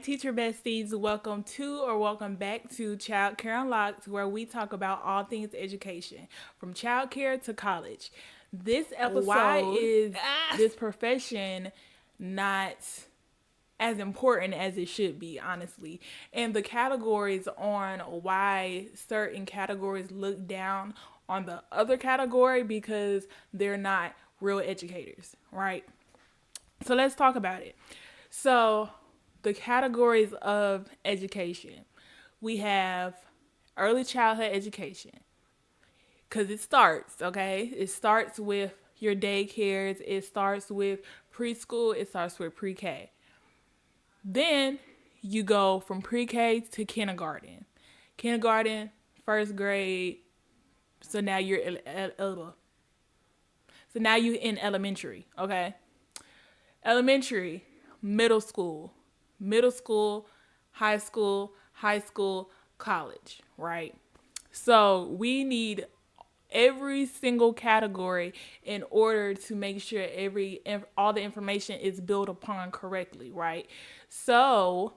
Teacher besties, welcome back to Childcare Unlocked, where we talk about all things education, from childcare to college. This episode, why is this profession not as important as it should be, honestly? And the categories on why certain categories look down on the other category because they're not real educators, right? So let's talk about it. So, the categories of education, we have early childhood education, because it starts with your daycares, it starts with preschool, it starts with pre-K. Then you go from pre-K to kindergarten, first grade. So now you're so now you in elementary. Okay, elementary, middle school, high school, college, right? So we need every single category in order to make sure all the information is built upon correctly, right? So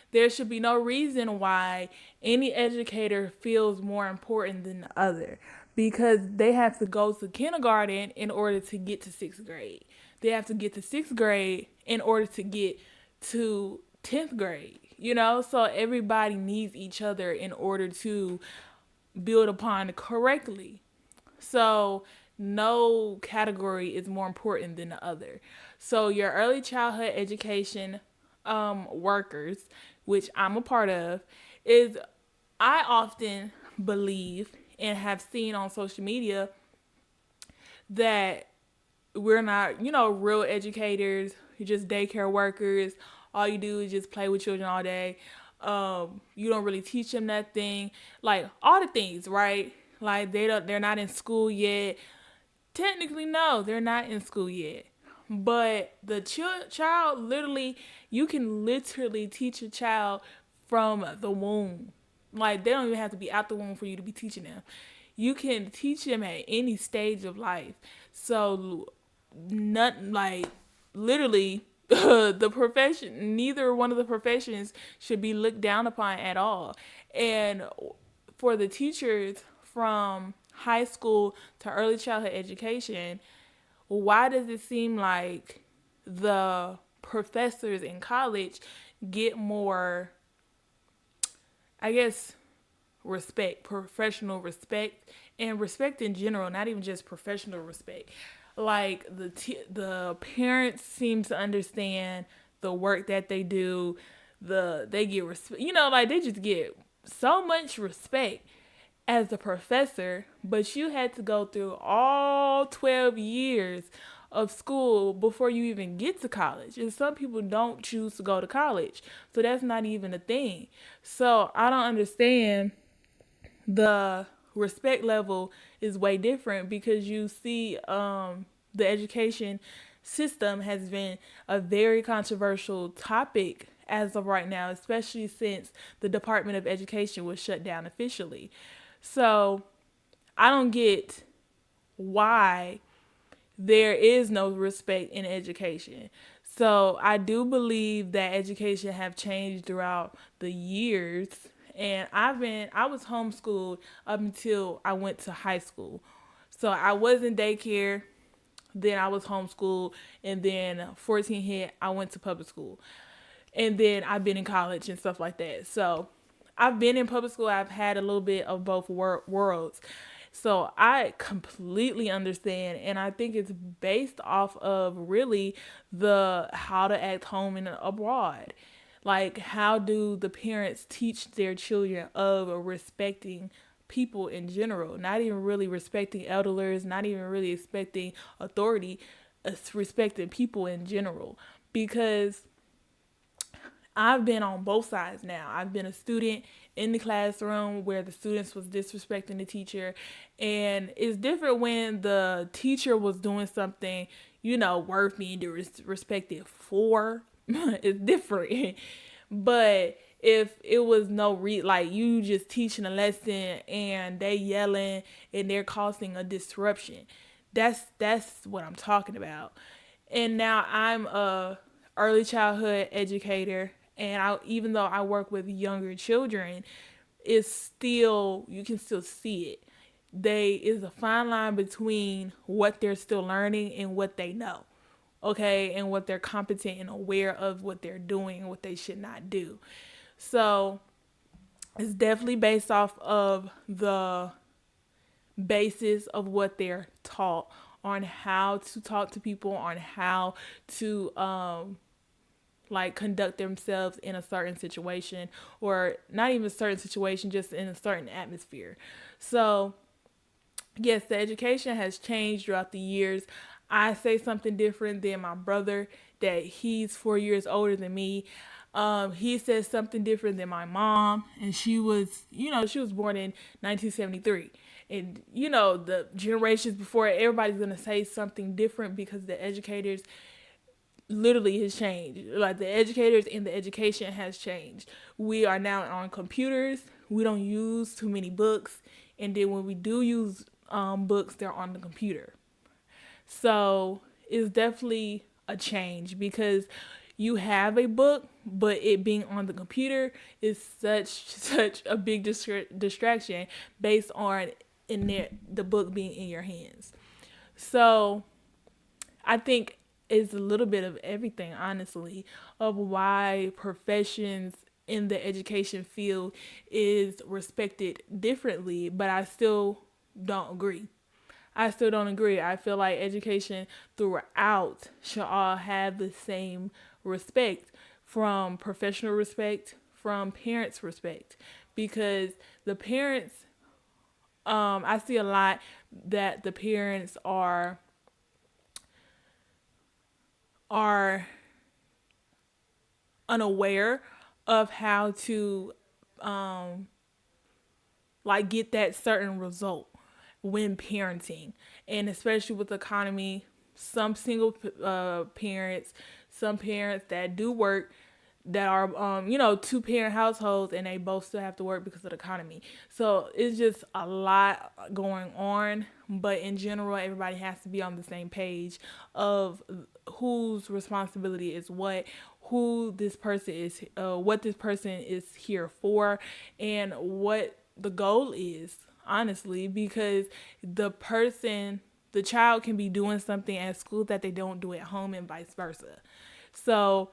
there should be no reason why any educator feels more important than the other, because they have to go to kindergarten in order to get to sixth grade. They have to get to sixth grade in order to get to 10th grade, So everybody needs each other in order to build upon correctly. So no category is more important than the other. So your early childhood education workers, which I'm a part of, is I often believe and have seen on social media that we're not, real educators. You're just daycare workers. All you do is just play with children all day. You don't really teach them nothing. Like all the things, right? Like they're not in school yet. Technically, no, they're not in school yet. But the child literally, you can literally teach a child from the womb. Like they don't even have to be out the womb for you to be teaching them. You can teach them at any stage of life. So, not like literally the profession, neither one of the professions should be looked down upon at all. And for the teachers from high school to early childhood education, why does it seem like the professors in college get more, I guess, respect, professional respect, and respect in general, not even just professional respect? Like the parents seem to understand the work that they do. They get respect, like they just get so much respect as a professor, but you had to go through all 12 years of school before you even get to college. And some people don't choose to go to college. So that's not even a thing. So I don't understand, the respect level is way different, because you see the education system has been a very controversial topic as of right now, especially since the Department of Education was shut down officially. So I don't get why there is no respect in education. So I do believe that education have changed throughout the years. And I was homeschooled up until I went to high school. So I was in daycare, then I was homeschooled, and then 14 hit, I went to public school. And then I've been in college and stuff like that. So I've been in public school. I've had a little bit of both worlds. So I completely understand, and I think it's based off of really the how to act home and abroad. Like, how do the parents teach their children of respecting people in general? Not even really respecting elders, not even really respecting authority, respecting people in general. Because I've been on both sides now. I've been a student in the classroom where the students was disrespecting the teacher, and it's different when the teacher was doing something, worth being respected for. It's different. But if it was like you just teaching a lesson and they yelling and they're causing a disruption, that's what I'm talking about. And now I'm a early childhood educator And even though I work with younger children, it's still, you can still see it. They is a fine line between what they're still learning and what they know, okay, and what they're competent and aware of what they're doing and what they should not do. So it's definitely based off of the basis of what they're taught on how to talk to people, on how to like conduct themselves in a certain situation, or not even a certain situation, just in a certain atmosphere. So yes, the education has changed throughout the years. I say something different than my brother, that he's 4 years older than me. He says something different than my mom, and she was born in 1973. And, the generations before, everybody's going to say something different because the educators literally has changed. Like the educators and the education has changed. We are now on computers. We don't use too many books, and then when we do use books, they're on the computer. So it's definitely a change because you have a book, but it being on the computer is such a big distraction based on the book being in your hands. So I think it's a little bit of everything, honestly, of why professions in the education field is respected differently, but I still don't agree. I still don't agree. I feel like education throughout should all have the same respect, from professional respect, from parents' respect, because the parents, I see a lot that the parents are unaware of how to um like get that certain result when parenting, and especially with the economy, some single parents, some parents that do work, that are two parent households, and they both still have to work because of the economy. So it's just a lot going on, but in general everybody has to be on the same page of whose responsibility is who this person is, what this person is here for, and what the goal is, honestly, because the child can be doing something at school that they don't do at home, and vice versa. So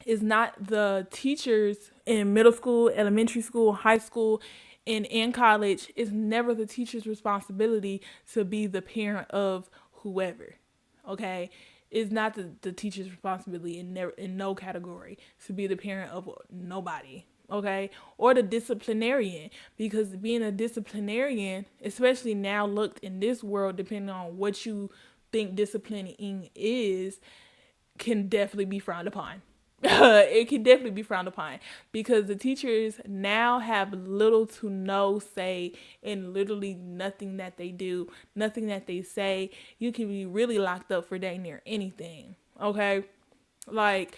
it's not the teachers in middle school, elementary school, high school, and in college. It's never the teacher's responsibility to be the parent of whoever. Okay, it's not the teacher's responsibility in no category to be the parent of nobody. Okay, or the disciplinarian, because being a disciplinarian, especially now looked in this world, depending on what you think disciplining is, can definitely be frowned upon. It can definitely be frowned upon because the teachers now have little to no say in literally nothing that they do, nothing that they say. You can be really locked up for dang near anything. Okay, like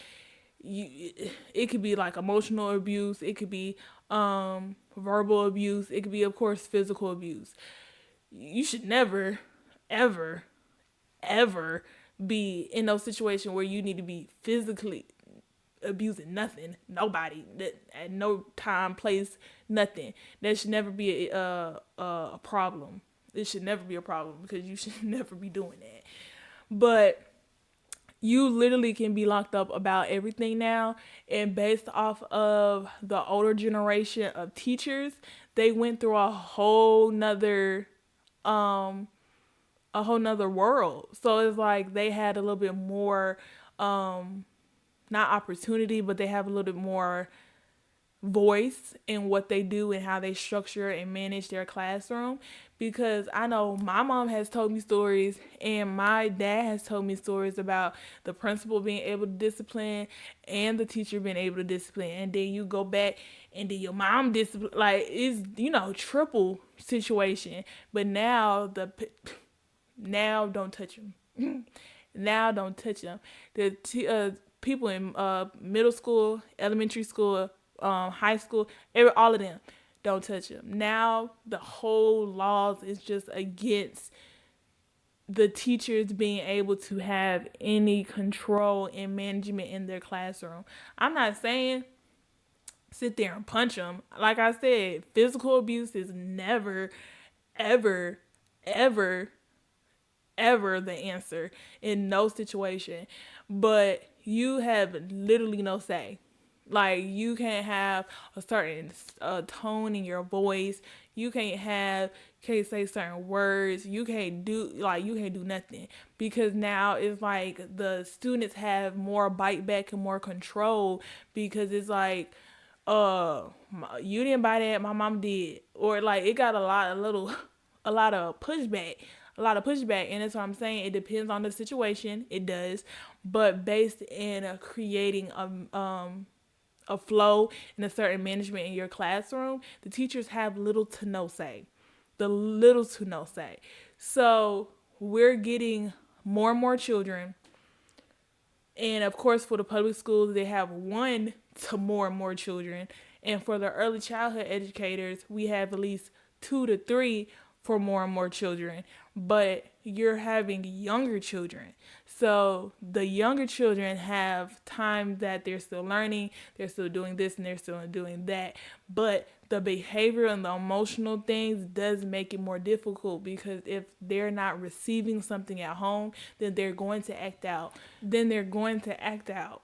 it could be like emotional abuse, it could be verbal abuse, it could be, of course, physical abuse. You should never, ever, ever be in no situation where you need to be physically abusing nobody, that at no time, place, nothing. That should never be a problem. It should never be a problem because you should never be doing that. But you literally can be locked up about everything now, and based off of the older generation of teachers, they went through um a whole nother world. So it's like they had a little bit more, not opportunity, but they have a little bit more voice in what they do and how they structure and manage their classroom. Because I know my mom has told me stories, and my dad has told me stories about the principal being able to discipline and the teacher being able to discipline, and then you go back and then your mom discipline, like it's triple situation. But now don't touch them. Now don't touch them. People in middle school, elementary school, high school, all of them, don't touch them. Now the whole laws is just against the teachers being able to have any control and management in their classroom. I'm not saying sit there and punch them. Like I said, physical abuse is never, ever, ever, ever the answer in no situation. But you have literally no say. Like you can't have a certain tone in your voice. You can't say certain words. You can't do nothing because now it's like the students have more bite back and more control because it's like you didn't buy that, my mom did, or like it got a lot of pushback, and that's what I'm saying. It depends on the situation, it does, but based in creating a flow and a certain management in your classroom, the teachers have little to no say. The little to no say. So we're getting more and more children. And of course, for the public schools, they have one to more and more children. And for the early childhood educators, we have at least two to three for more and more children. But you're having younger children. So the younger children have time that they're still learning, they're still doing this and they're still doing that. But the behavior and the emotional things does make it more difficult because if they're not receiving something at home, then they're going to act out. Then they're going to act out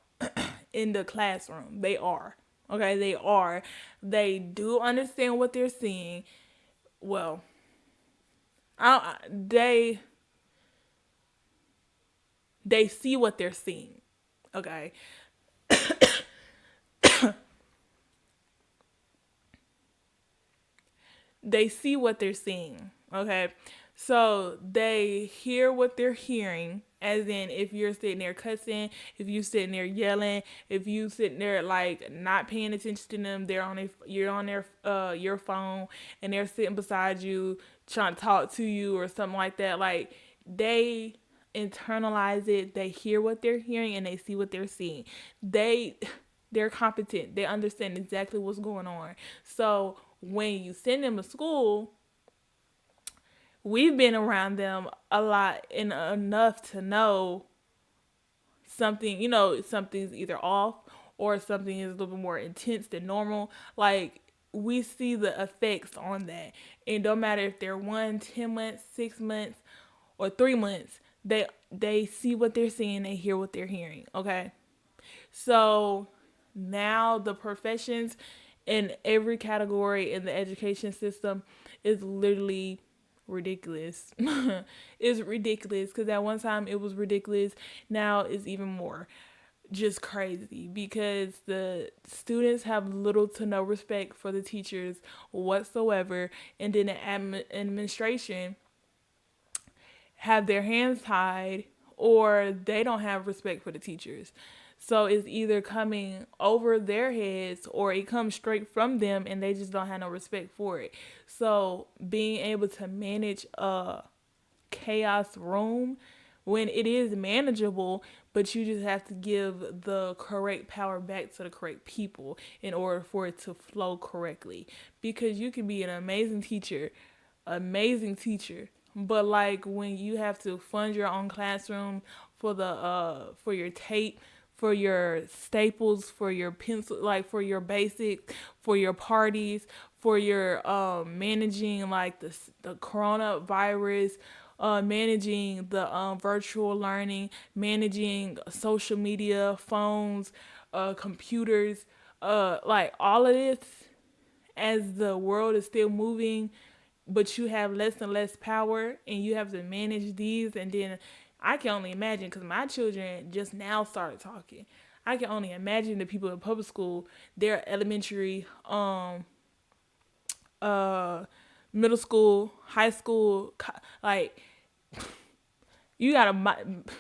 in the classroom. They are. Okay, they are. They do understand what they're seeing. Well, they see what they're seeing. Okay, they see what they're seeing. Okay, so they hear what they're hearing. As in, if you're sitting there cussing, if you sitting there yelling, if you sitting there like not paying attention to them, you're on their your phone, and they're sitting beside you trying to talk to you or something like that. Like they internalize it, they hear what they're hearing, and they see what they're seeing. They're competent. They understand exactly what's going on. So when you send them to school, we've been around them a lot and enough to know something, something's either off or something is a little bit more intense than normal. Like we see the effects on that. And don't matter if they're 10 months, 6 months, or 3 months, they see what they're seeing, they hear what they're hearing. Okay. So now the professions in every category in the education system is literally ridiculous. It's ridiculous because at one time it was ridiculous. Now it's even more just crazy because the students have little to no respect for the teachers whatsoever, and then the administration have their hands tied or they don't have respect for the teachers. So it's either coming over their heads or it comes straight from them and they just don't have no respect for it. So being able to manage a chaos room when it is manageable, but you just have to give the correct power back to the correct people in order for it to flow correctly. Because you can be an amazing teacher, but like when you have to fund your own classroom for your tape, for your staples, for your pencil, like for your basics, for your parties, for your managing like the coronavirus, managing the virtual learning, managing social media, phones, computers, like all of this as the world is still moving, but you have less and less power and you have to manage these. And then I can only imagine because my children just now started talking. I can only imagine the people in public school, their elementary, uh, middle school, high school, like you gotta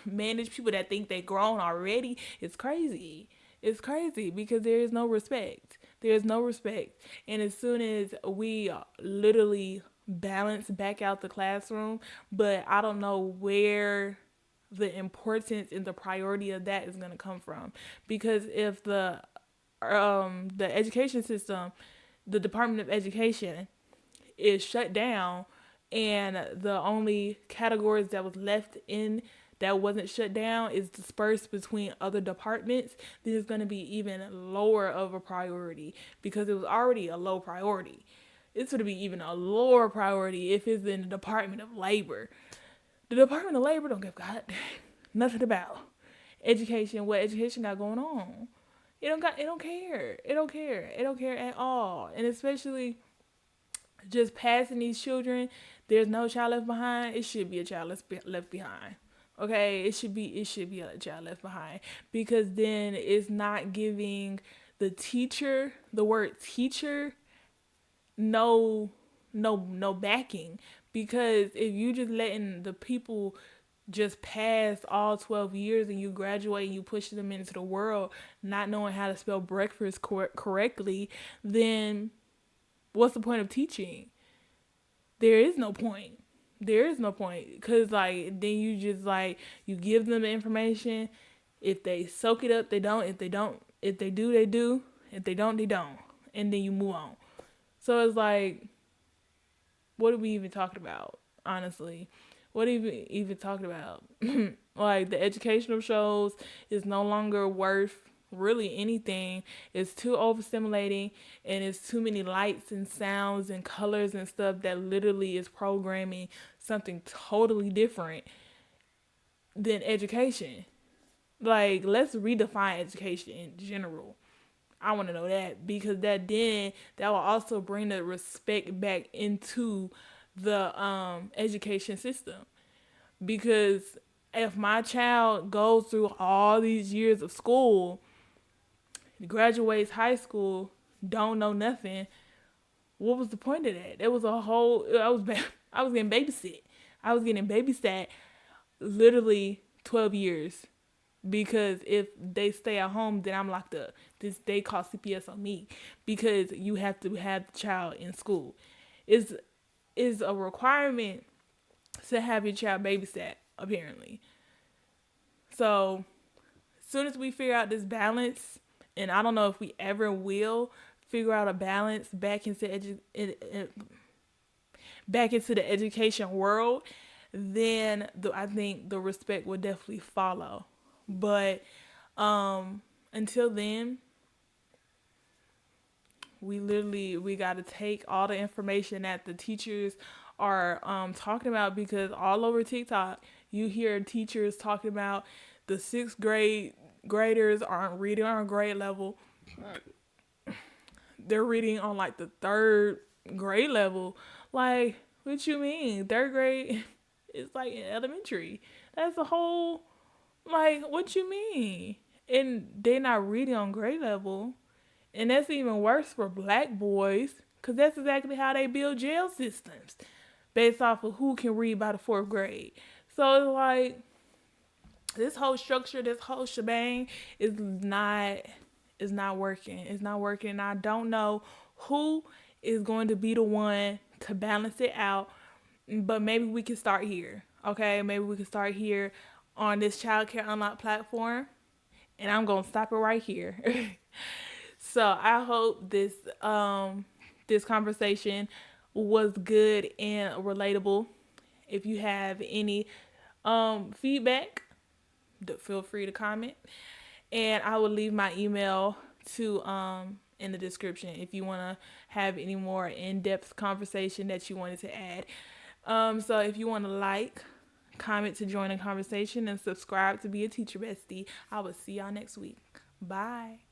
manage people that think they grown already. It's crazy. It's crazy because there is no respect. There is no respect. And as soon as we literally balance back out the classroom, but I don't know where the importance and the priority of that is going to come from. Because if the education system, the Department of Education is shut down and the only categories that was left in that wasn't shut down is dispersed between other departments, then it's going to be even lower of a priority because it was already a low priority. It's going to be even a lower priority if it's in the Department of Labor. The Department of Labor don't give God nothing about education, what education got going on. It don't care. It don't care. It don't care at all. And especially just passing these children, there's no child left behind. It should be a child left behind. Okay, it should be a child left behind because then it's not giving the word teacher no backing, because if you just letting the people just pass all 12 years and you graduate and you push them into the world not knowing how to spell breakfast correctly, then what's the point of teaching? There is no point. There is no point because like then you just like you give them the information. If they soak it up, they don't. If they do, they do. If they don't, they don't. And then you move on. So it's like, what are we even talking about? Honestly, what are we even talking about? Like the educational shows is no longer worth really anything. It's too overstimulating and it's too many lights and sounds and colors and stuff that literally is programming something totally different than education. Like, let's redefine education in general. I want to know that because that will also bring the respect back into the education system. Because if my child goes through all these years of school, graduates high school, don't know nothing, what was the point of that? It was a whole. I was getting babysit. I was getting babysat literally 12 years because if they stay at home, then I'm locked up. They call CPS on me because you have to have the child in school. Is a requirement to have your child babysat apparently. So as soon as we figure out this balance, and I don't know if we ever will figure out a balance back into the education world, then I think the respect will definitely follow. But until then, we got to take all the information that the teachers are talking about, because all over TikTok you hear teachers talking about the sixth grade graders aren't reading on grade level. They're reading on like the third grade level. Like, what you mean? Third grade is like in elementary. That's a whole, like, what you mean? And they're not reading on grade level. And that's even worse for black boys, because that's exactly how they build jail systems, based off of who can read by the fourth grade. So it's like, this whole structure, this whole shebang is not working. It's not working. And I don't know who is going to be the one to balance it out. But maybe we can start here. Okay, maybe we can start here on this Childcare Unlocked platform. And I'm gonna stop it right here. So I hope this conversation was good and relatable. If you have any feedback, feel free to comment, and I will leave my email to in the description if you want to have any more in-depth conversation that you wanted to add. So if you want to comment to join the conversation, and subscribe to be a teacher bestie. I will see y'all next week. Bye.